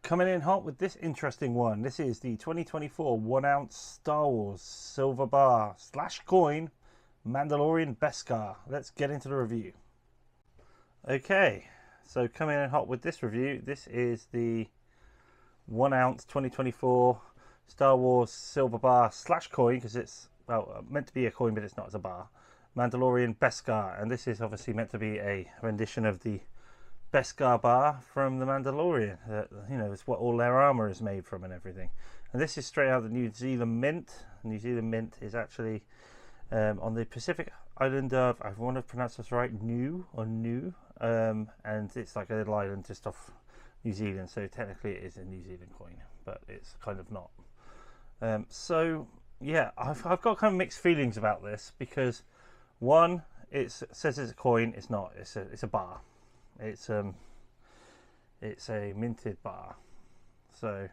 Coming in hot with this interesting one. This is the 2024 1 ounce Star Wars silver bar / coin Mandalorian Beskar. Let's get into the review. Okay, so coming in hot with this review. This is the 1 ounce 2024 Star Wars silver bar / coin, because it's meant to be a coin, but it's not, as a bar. Mandalorian Beskar, and this is obviously meant to be a rendition of the Beskar bar from the Mandalorian. It's what all their armor is made from and everything. And this is straight out of the New Zealand Mint. New Zealand Mint is actually on the Pacific island of, I want to pronounce this right, New, and it's like a little island just off New Zealand. So technically it is a New Zealand coin, but it's kind of not. So yeah, I've got kind of mixed feelings about this, because one, it says it's a coin. It's not. It's a bar. It's a minted bar, so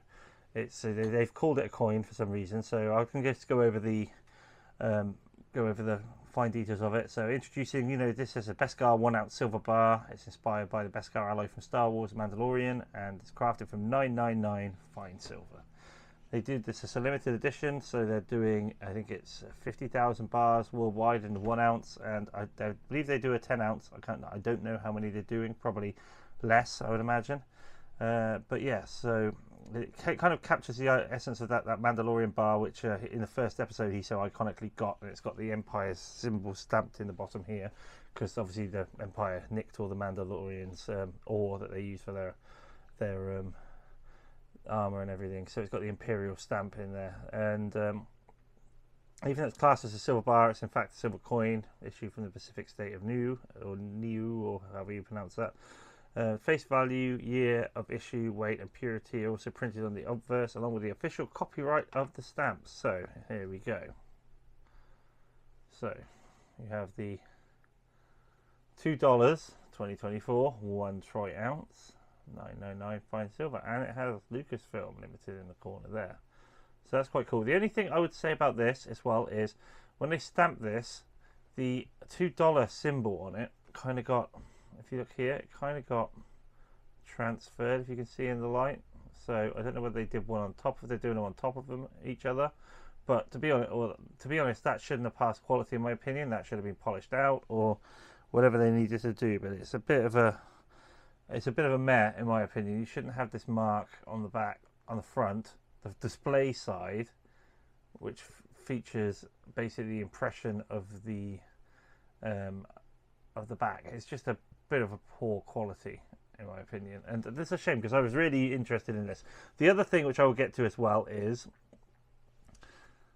they've called it a coin for some reason. So I can just go over the fine details of it. So introducing, this is a Beskar 1 ounce silver bar. It's inspired by the Beskar alloy from Star Wars Mandalorian, and it's crafted from 999 fine silver. They did this as a limited edition, so they're doing, I think it's 50,000 bars worldwide in the 1 ounce, and I believe they do a 10 ounce. I don't know how many they're doing, probably less, I would imagine. But yeah, so it kind of captures the essence of that Mandalorian bar, which in the first episode he so iconically got, and it's got the Empire's symbol stamped in the bottom here, because obviously the Empire nicked all the Mandalorians' ore that they use for their armor and everything, so it's got the Imperial stamp in there. And even though it's classed as a silver bar, it's in fact a silver coin issued from the Pacific state of Niue, or however you pronounce that. Face value, year of issue, weight and purity are also printed on the obverse, along with the official copyright of the stamps. So here we go. So you have the $2 2024 1 troy ounce 999 fine silver, and it has Lucasfilm Limited in the corner there, so that's quite cool. The only thing I would say about this as well is when they stamped this, the $2 symbol on it kind of got, if you look here, it kind of got transferred, if you can see in the light. So I don't know whether they did one on top, if they're doing them on top of them each other, but to be honest, that shouldn't have passed quality in my opinion. That should have been polished out or whatever they needed to do. But it's a bit of a meh in my opinion. You shouldn't have this mark on the back, on the front, the display side, which features basically the impression of the back. It's just a bit of a poor quality in my opinion, and this is a shame, because I was really interested in this. The other thing which I will get to as well is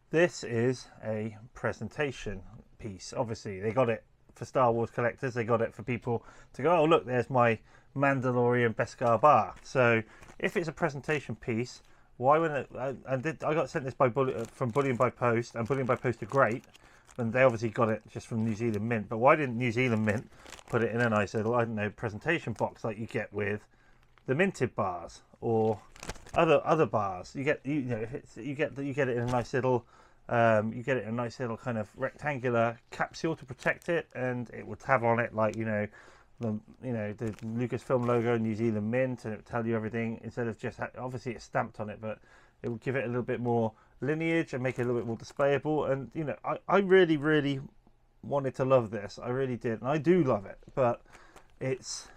this is a presentation piece. Obviously they got it for Star Wars collectors. They got it for people to go, oh look, there's my Mandalorian Beskar bar. So if it's a presentation piece, why wouldn't it? I got sent this from Bullion by Post, and Bullion by Post are great, and they obviously got it just from New Zealand Mint. But why didn't New Zealand Mint put it in a nice little, I don't know, presentation box like you get with the minted bars or other bars? You get you get it in a nice little kind of rectangular capsule to protect it, and it would have on it like the Lucasfilm logo, New Zealand Mint, and it would tell you everything, instead of just obviously it's stamped on it, but it would give it a little bit more lineage and make it a little bit more displayable. And I really wanted to love this. I really did, and I do love it, but it's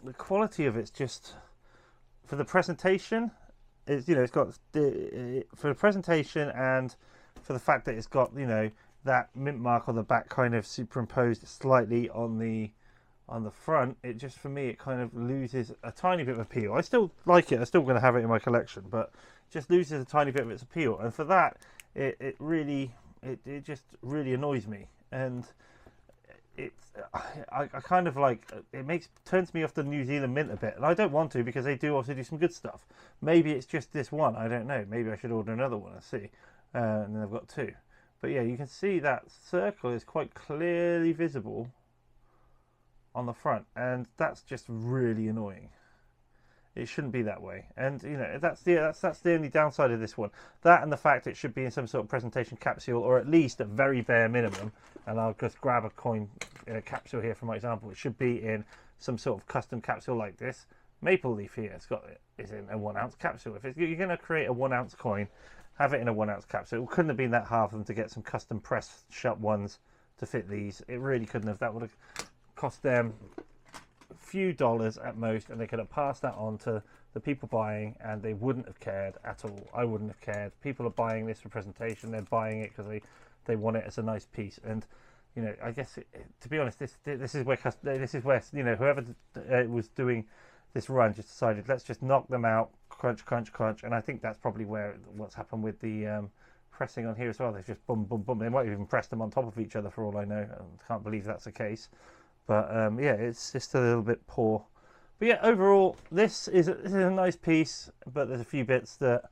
the quality of it's just, for the presentation, it's it's got for the presentation, and for the fact that it's got that mint mark on the back kind of superimposed slightly on the front, it just, for me, it kind of loses a tiny bit of appeal. I still like it. I'm still going to have it in my collection, but it just loses a tiny bit of its appeal. And for that, it just really annoys me. And I kind of like, it turns me off the New Zealand Mint a bit, and I don't want to, because they do also do some good stuff. Maybe it's just this one, I don't know. Maybe I should order another one and see. And then I've got two. But yeah, you can see that circle is quite clearly visible on the front, and that's just really annoying. It shouldn't be that way, and that's the only downside of this one. That, and the fact it should be in some sort of presentation capsule, or at least a very bare minimum. And I'll just grab a coin in a capsule here for my example. It should be in some sort of custom capsule like this, Maple Leaf here, is in a 1 ounce capsule. If you're going to create a 1 ounce coin, have it in a 1 ounce capsule. It couldn't have been that hard for them to get some custom press shut ones to fit these. It really couldn't have. That would have cost them a few dollars at most, and they could have passed that on to the people buying, and they wouldn't have cared at all. I wouldn't have cared. People are buying this for presentation. They're buying it because they want it as a nice piece. And you know, I guess to be honest, this is where you know, whoever was doing this run just decided, let's just knock them out, crunch, crunch, crunch. And I think that's probably what's happened with the pressing on here as well. They've just boom, boom, boom. They might have even pressed them on top of each other for all I know. I can't believe that's the case. But yeah, it's just a little bit poor. But yeah, overall, this is a nice piece, but there's a few bits that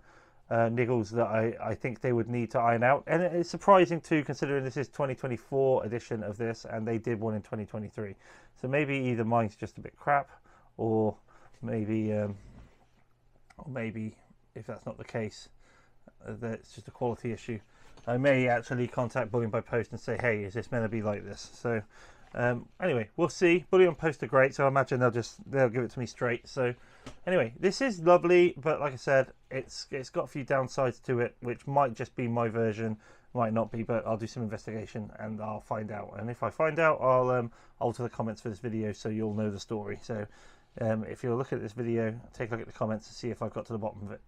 niggles that I think they would need to iron out. And it's surprising too, considering this is 2024 edition of this, and they did one in 2023. So maybe either mine's just a bit crap, or maybe if that's not the case, that it's just a quality issue. I may actually contact Bullion by Post and say, hey, is this meant to be like this? So anyway, we'll see. Bullion Post are great, so I imagine they'll give it to me straight. So anyway, this is lovely, but like I said, it's got a few downsides to it, which might just be my version, might not be, but I'll do some investigation and I'll find out. And if I find out, I'll alter the comments for this video so you'll know the story. So if you'll look at this video, take a look at the comments and see if I've got to the bottom of it.